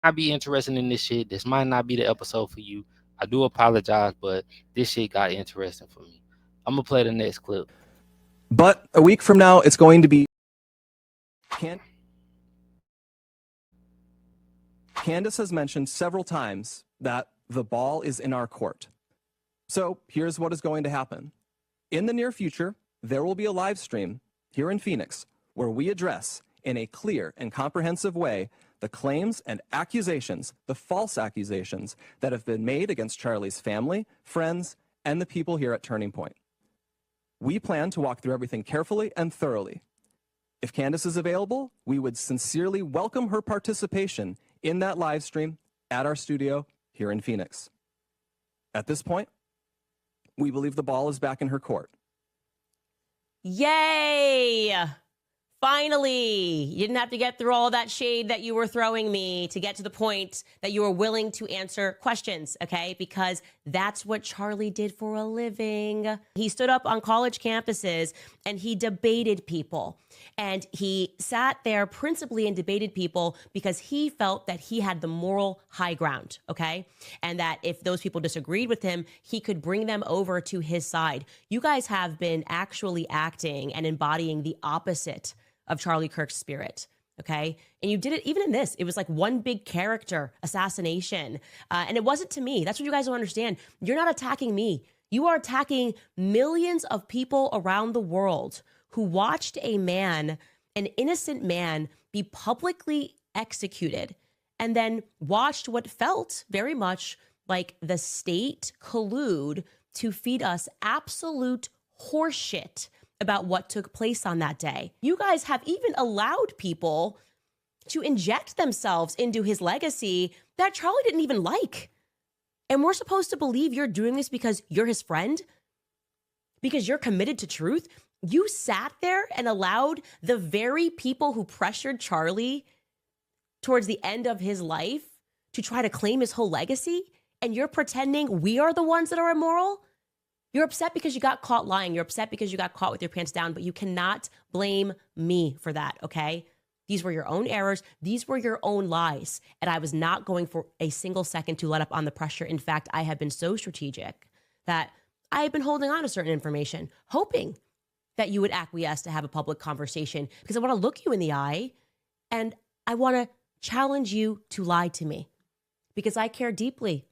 not be interested in this shit. This might not be the episode for you. I do apologize, but this shit got interesting for me. I'm gonna play the next clip. But a week from now, it's going to be Candace has mentioned several times that the ball is in our court. So here's what is going to happen. In the near future, there will be a live stream here in Phoenix where we address in a clear and comprehensive way the claims and accusations, the false accusations that have been made against Charlie's family, friends, and the people here at Turning Point. We plan to walk through everything carefully and thoroughly. If Candace is available, we would sincerely welcome her participation in that live stream at our studio here in Phoenix. At this point, we believe the ball is back in her court. Yay! Finally, you didn't have to get through all that shade that you were throwing me to get to the point that you were willing to answer questions, okay? Because that's what Charlie did for a living. He stood up on college campuses and he debated people. And he sat there principally and debated people because he felt that he had the moral high ground, okay? And that if those people disagreed with him, he could bring them over to his side. You guys have been actually acting and embodying the opposite of Charlie Kirk's spirit, okay? And you did it even in this. It was like one big character assassination. And it wasn't to me. That's what you guys don't understand. You're not attacking me. You are attacking millions of people around the world who watched a man, an innocent man, be publicly executed and then watched what felt very much like the state collude to feed us absolute horseshit about what took place on that day. You guys have even allowed people to inject themselves into his legacy that Charlie didn't even like. And we're supposed to believe you're doing this because you're his friend? Because you're committed to truth? You sat there and allowed the very people who pressured Charlie towards the end of his life to try to claim his whole legacy? And you're pretending we are the ones that are immoral? You're upset because you got caught lying. You're upset because you got caught with your pants down, but you cannot blame me for that, okay? These were your own errors. These were your own lies. And I was not going for a single second to let up on the pressure. In fact, I have been so strategic that I have been holding on to certain information, hoping that you would acquiesce to have a public conversation because I want to look you in the eye and I want to challenge you to lie to me because I care deeply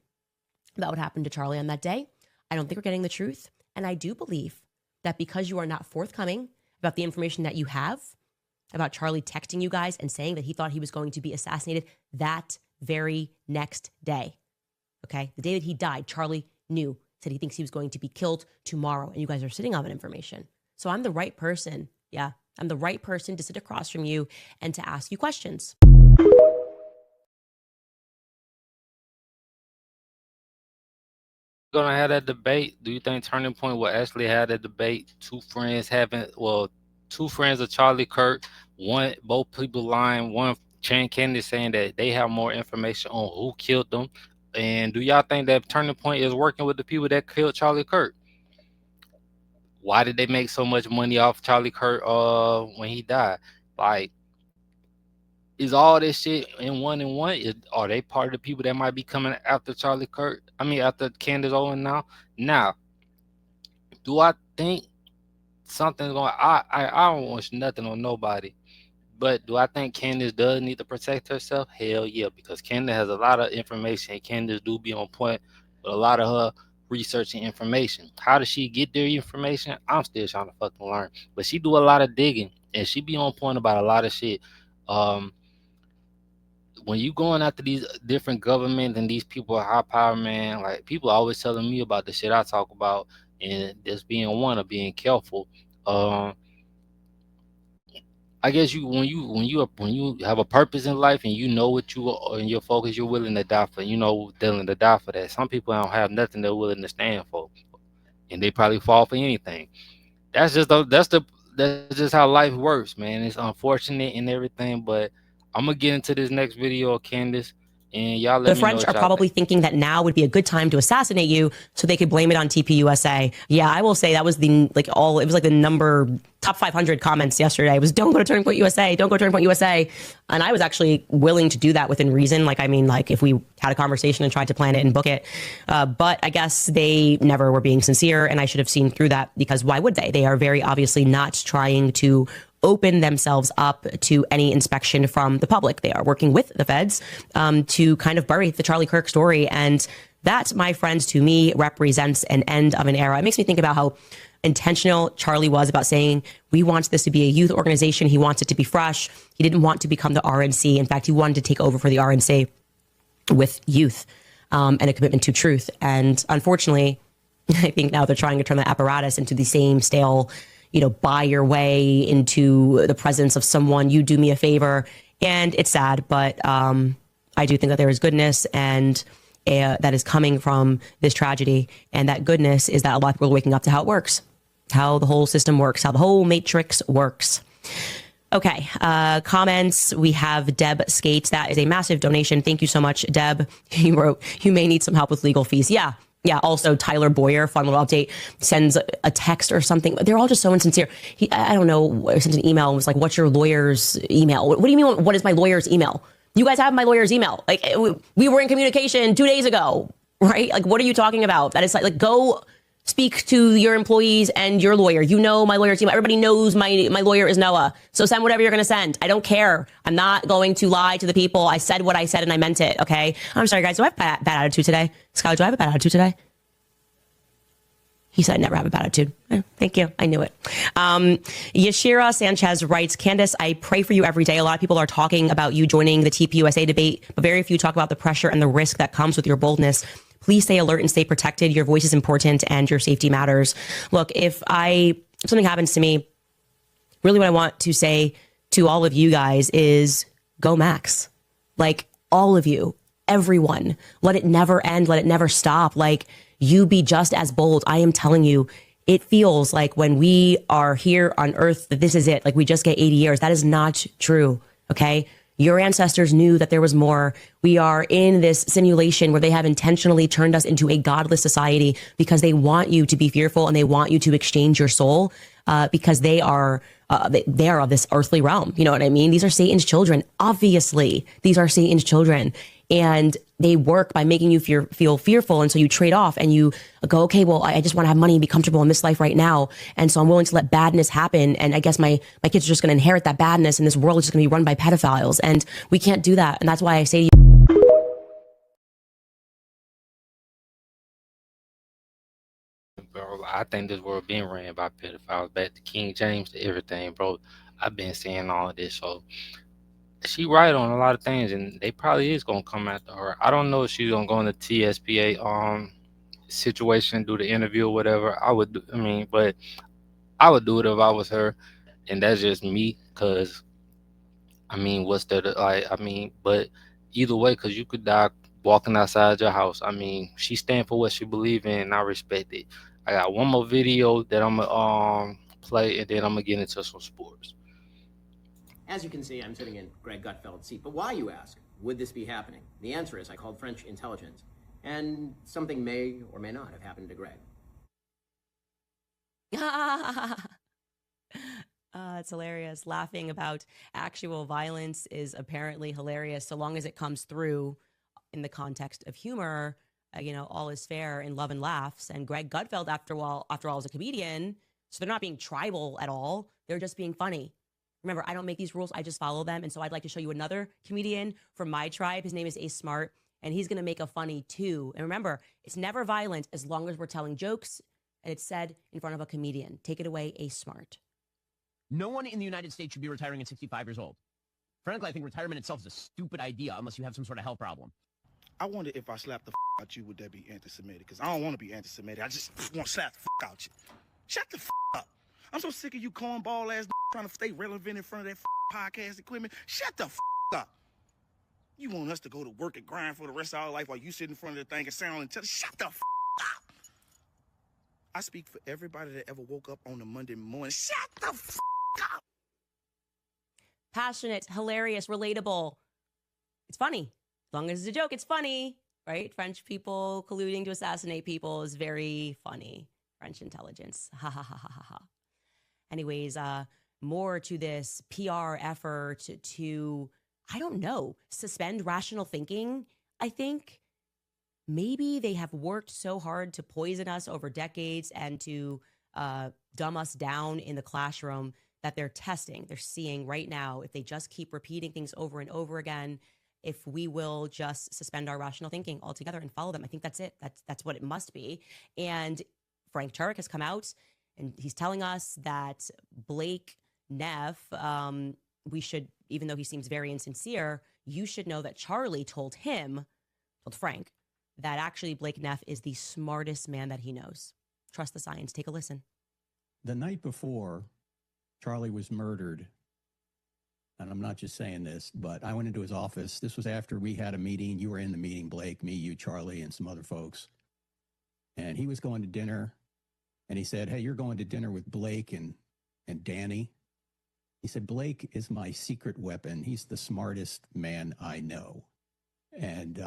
about what happened to Charlie on that day. I don't think we're getting the truth. And I do believe that because you are not forthcoming about the information that you have, about Charlie texting you guys and saying that he thought he was going to be assassinated that very next day, okay? The day that he died, Charlie knew, said he thinks he was going to be killed tomorrow, and you guys are sitting on that information. So I'm the right person, yeah. I'm the right person to sit across from you and to ask you questions. Gonna have that debate? Do you think Turning Point will actually have that debate? Two friends of Charlie Kirk, both people lying, one Candace saying that they have more information on who killed them. And do y'all think that Turning Point is working with the people that killed Charlie Kirk? Why did they make so much money off Charlie Kirk when he died? Like, is all this shit in one and one? Are they part of the people that might be coming after Charlie Kirk? I mean, after Candace Owen now? Now, do I think something's going? I don't wish nothing on nobody, but do I think Candace does need to protect herself? Hell yeah, because Candace has a lot of information. Candace do be on point with a lot of her research and information. How does she get their information? I'm still trying to fucking learn, but she do a lot of digging and she be on point about a lot of shit. Um, when you going after these different governments and these people are high power, man, like people always telling me about the shit I talk about and just being one of being careful. Um, I guess when you have a purpose in life and you know what you are and your focus, you're willing to die for. You know, willing to die for that. Some people don't have nothing they're willing to stand for, and they probably fall for anything. That's just how life works, man. It's unfortunate and everything, but I'm gonna get into this next video of Candace, And y'all let The me know French what are y'all probably think. thinking that now would be a good time to assassinate you so they could blame it on TPUSA. Yeah, I will say that was it was like the number top 500 comments yesterday was don't go to Turning Point USA, don't go to Turning Point USA. And I was actually willing to do that within reason. Like if we had a conversation and tried to plan it and book it. But I guess they never were being sincere, and I should have seen through that, because why would they? They are very obviously not trying to open themselves up to any inspection from the public. They are working with the feds to kind of bury the Charlie Kirk story. And that, my friends, to me, represents an end of an era. It makes me think about how intentional Charlie was about saying, we want this to be a youth organization. He wants it to be fresh. He didn't want to become the RNC. In fact, he wanted to take over for the RNC with youth and a commitment to truth. And unfortunately, I think now they're trying to turn the apparatus into the same stale, buy your way into the presence of someone, you do me a favor. And it's sad, but I do think that there is goodness and that is coming from this tragedy. And that goodness is that a lot of people are waking up to how it works, how the whole system works, how the whole matrix works. Okay, comments. We have Deb Skates. That is a massive donation. Thank you so much, Deb. He wrote, you may need some help with legal fees. Yeah. Also, Tyler Boyer, fun little update, sends a text or something. They're all just so insincere. I don't know, sent an email and was like, what's your lawyer's email? What do you mean, what is my lawyer's email? You guys have my lawyer's email. Like, we were in communication 2 days ago, right? Like, what are you talking about? That is like go speak to your employees and your lawyer. You know my lawyer's email. Everybody knows my lawyer is Noah. So send whatever you're going to send. I don't care. I'm not going to lie to the people. I said what I said and I meant it, okay? I'm sorry, guys. Do I have bad attitude today? Skylar, do I have a bad attitude today? He said, I never have a bad attitude. Thank you. I knew it. Yashira Sanchez writes, Candace, I pray for you every day. A lot of people are talking about you joining the TPUSA debate, but very few talk about the pressure and the risk that comes with your boldness. Please stay alert and stay protected. Your voice is important and your safety matters. Look, if something happens to me, really what I want to say to all of you guys is go Max. Like, all of you, everyone, let it never end. Let it never stop. Like, you be just as bold. I am telling you, it feels like when we are here on earth that this is it. Like, we just get 80 years. That is not true. Okay. Your ancestors knew that there was more. We are in this simulation where they have intentionally turned us into a godless society because they want you to be fearful and they want you to exchange your soul because they are of this earthly realm. You know what I mean? These are Satan's children. Obviously, these are Satan's children. And they work by making you feel fearful. And so you trade off and you go, okay, well, I just want to have money and be comfortable in this life right now. And so I'm willing to let badness happen. And I guess my kids are just going to inherit that badness and this world is just going to be run by pedophiles. And we can't do that. And that's why I say to you, Bro, I think this world been ran by pedophiles, back to King James to everything, bro. I've been saying all of this, so she right on a lot of things, and they probably is gonna come after her. I don't know if she's gonna go in the TSPA situation, do the interview or whatever. But I would do it if I was her, and that's just me, cause what's there to like? But either way, cause you could die walking outside your house. She stand for what she believe in, and I respect it. I got one more video that I'm gonna play, and then I'm gonna get into some sports. As you can see, I'm sitting in Greg Gutfeld's seat. But why, you ask, would this be happening? The answer is I called French intelligence, and something may or may not have happened to Greg. it's hilarious. Laughing about actual violence is apparently hilarious so long as it comes through in the context of humor. All is fair in love and laughs. And Greg Gutfeld, after all, is a comedian, so they're not being tribal at all. They're just being funny. Remember, I don't make these rules. I just follow them. And so I'd like to show you another comedian from my tribe. His name is Ace Smart, and he's going to make a funny too. And remember, it's never violent as long as we're telling jokes and it's said in front of a comedian. Take it away, Ace Smart. No one in the United States should be retiring at 65 years old. Frankly, I think retirement itself is a stupid idea unless you have some sort of health problem. I wonder if I slap the out you, would that be anti-Semitic? Because I don't want to be anti-Semitic. I just want to slap the out you. Shut the up. I'm so sick of you cornball ass trying to stay relevant in front of that podcast equipment. Shut the up. You want us to go to work and grind for the rest of our life while you sit in front of the thing and sound intelligent? Shut the up. I speak for everybody that ever woke up on a Monday morning. Shut the up. Passionate, hilarious, relatable. It's funny. As long as it's a joke, it's funny, right? French people colluding to assassinate people is very funny. French intelligence. Ha ha ha ha ha ha. Anyways, more to this PR effort to, I don't know, suspend rational thinking. I think maybe they have worked so hard to poison us over decades and to dumb us down in the classroom that they're testing. They're seeing right now if they just keep repeating things over and over again, if we will just suspend our rational thinking altogether and follow them. I think that's it. That's what it must be. And Frank Turek has come out and he's telling us that Blake Neff, we should, even though he seems very insincere, you should know that Charlie told Frank, that actually Blake Neff is the smartest man that he knows. Trust the science. Take a listen. The night before Charlie was murdered, and I'm not just saying this, but I went into his office. This was after we had a meeting. You were in the meeting, Blake, me, you, Charlie, and some other folks. And he was going to dinner, and he said, hey, you're going to dinner with Blake and Danny. He said, Blake is my secret weapon. He's the smartest man I know. And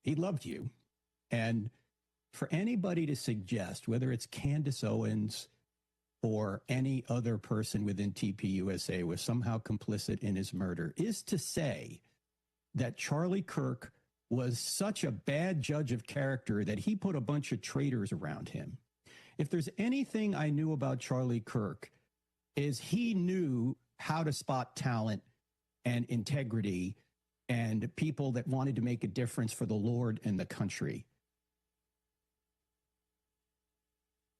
he loved you. And for anybody to suggest, whether it's Candace Owens or any other person within TPUSA was somehow complicit in his murder, is to say that Charlie Kirk was such a bad judge of character that he put a bunch of traitors around him. If there's anything I knew about Charlie Kirk, is he knew how to spot talent and integrity and people that wanted to make a difference for the Lord and the country.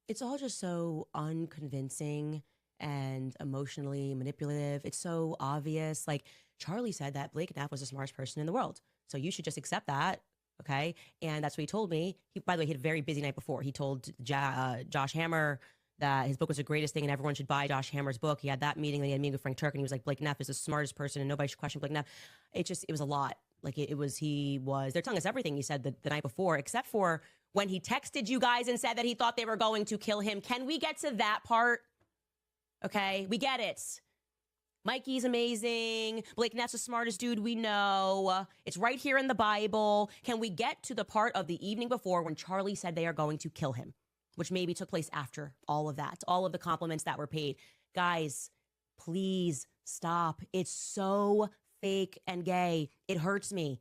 It's all just so unconvincing and emotionally manipulative. It's so obvious. Like Charlie said that Blake Neff was the smartest person in the world. So you should just accept that. Okay. And that's what he told me. By the way, he had a very busy night before. He told Josh Hammer that his book was the greatest thing and everyone should buy Josh Hammer's book. He had that meeting, then he had a meeting with Frank Turk, and he was like, Blake Neff is the smartest person and nobody should question Blake Neff. It was a lot. Like they're telling us everything he said the night before, except for when he texted you guys and said that he thought they were going to kill him. Can we get to that part? Okay, we get it. Mikey's amazing. Blake Neff's the smartest dude we know. It's right here in the Bible. Can we get to the part of the evening before when Charlie said they are going to kill him, which maybe took place after all of that, all of the compliments that were paid? Guys, please stop. It's so fake and gay. It hurts me.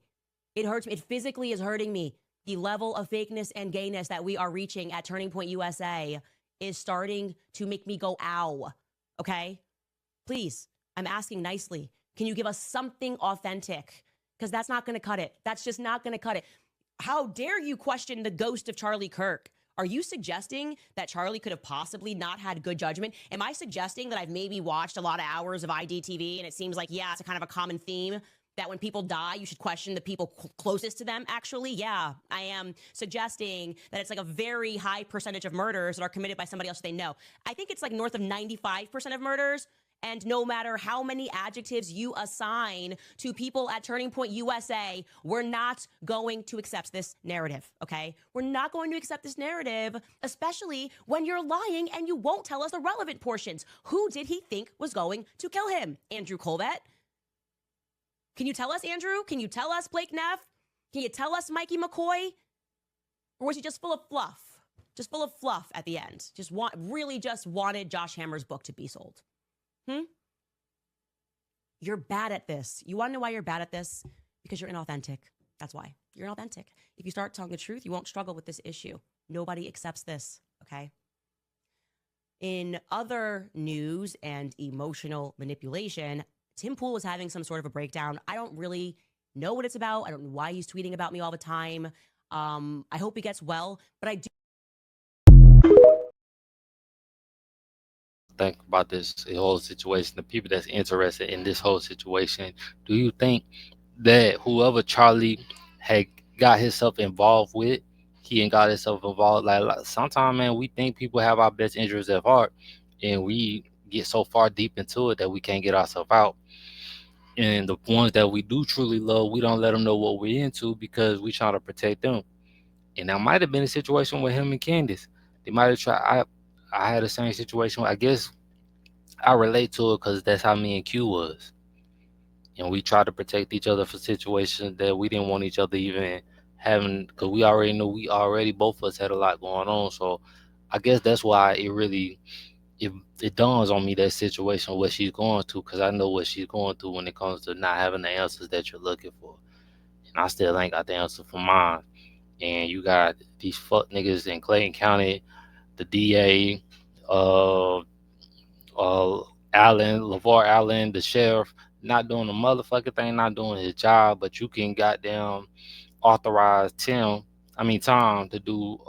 It hurts me. It physically is hurting me. The level of fakeness and gayness that we are reaching at Turning Point USA is starting to make me go, ow. Okay? Please, I'm asking nicely. Can you give us something authentic? Because that's not going to cut it. That's just not going to cut it. How dare you question the ghost of Charlie Kirk? Are you suggesting that Charlie could have possibly not had good judgment? Am I suggesting that I've maybe watched a lot of hours of IDTV and it seems like, yeah, it's a kind of a common theme that when people die, you should question the people closest to them? Actually, yeah, I am suggesting that it's like a very high percentage of murders that are committed by somebody else they know. I think it's like north of 95% of murders. And no matter how many adjectives you assign to people at Turning Point USA, we're not going to accept this narrative, okay? We're not going to accept this narrative, especially when you're lying and you won't tell us the relevant portions. Who did he think was going to kill him? Andrew Colbert? Can you tell us, Andrew? Can you tell us, Blake Neff? Can you tell us, Mikey McCoy? Or was he just full of fluff? Just full of fluff at the end? Really just wanted Josh Hammer's book to be sold? You're bad at this. You want to know why you're bad at this? Because you're inauthentic. That's why. You're inauthentic. If you start telling the truth, you won't struggle with this issue. Nobody accepts this, okay? In other news and emotional manipulation, Tim Pool is having some sort of a breakdown. I don't really know what it's about. I don't know why he's tweeting about me all the time. I hope he gets well, but I do think about this whole situation, the people that's interested in this whole situation. Do you think that whoever Charlie had got himself involved with, he ain't got himself involved? Like sometimes, man, we think people have our best interests at heart, and we get so far deep into it that we can't get ourselves out. And the ones that we do truly love, we don't let them know what we're into because we trying to protect them. And that might have been a situation with him and Candace. They might have tried. I had the same situation. I guess I relate to it because that's how me and Q was. and we tried to protect each other for situations that we didn't want each other even having, because we already knew we already both of us had a lot going on. So I guess that's why it, it dawns on me that situation what she's going through, because I know what she's going through when it comes to not having the answers that you're looking for, and I still ain't got the answer for mine. And you got these fuck niggas in Clayton County, the DA, uh, Allen, LeVar Allen, the sheriff, not doing the motherfucking thing, not doing his job, but you can goddamn authorize Tom to do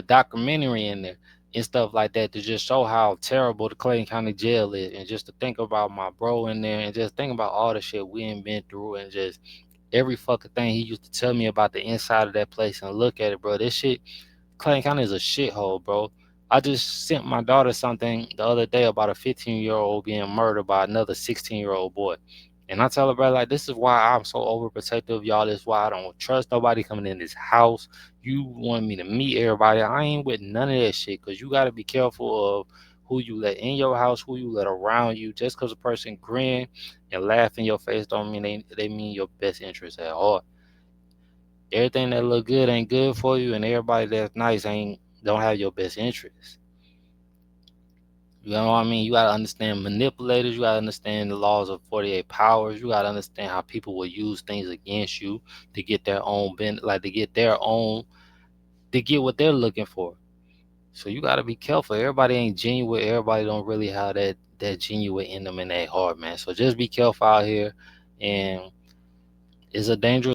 documentary in there and stuff like that to just show how terrible the Clayton County jail is, and just to think about my bro in there, and just think about all the shit we ain't been through, and just every fucking thing he used to tell me about the inside of that place, and look at it, bro. This shit, Clayton County is a shithole, bro. I just sent my daughter something the other day about a 15-year-old being murdered by another 16-year-old boy. And I tell her, bro, like, this is why I'm so overprotective, of y'all. This is why I don't trust nobody coming in this house. You want me to meet everybody. I ain't with none of that shit, because you got to be careful of who you let in your house, who you let around you. Just because a person grin and laugh in your face don't mean they mean your best interest at heart. Everything that look good ain't good for you, and everybody that's nice ain't don't have your best interest. You know what I mean? You gotta understand manipulators. You gotta understand the laws of 48 powers. You gotta understand how people will use things against you to get their own like to get their own to get what they're looking for. So you gotta be careful. Everybody ain't genuine. Everybody don't really have that genuine in them in their heart, man. So just be careful out here, and it's a dangerous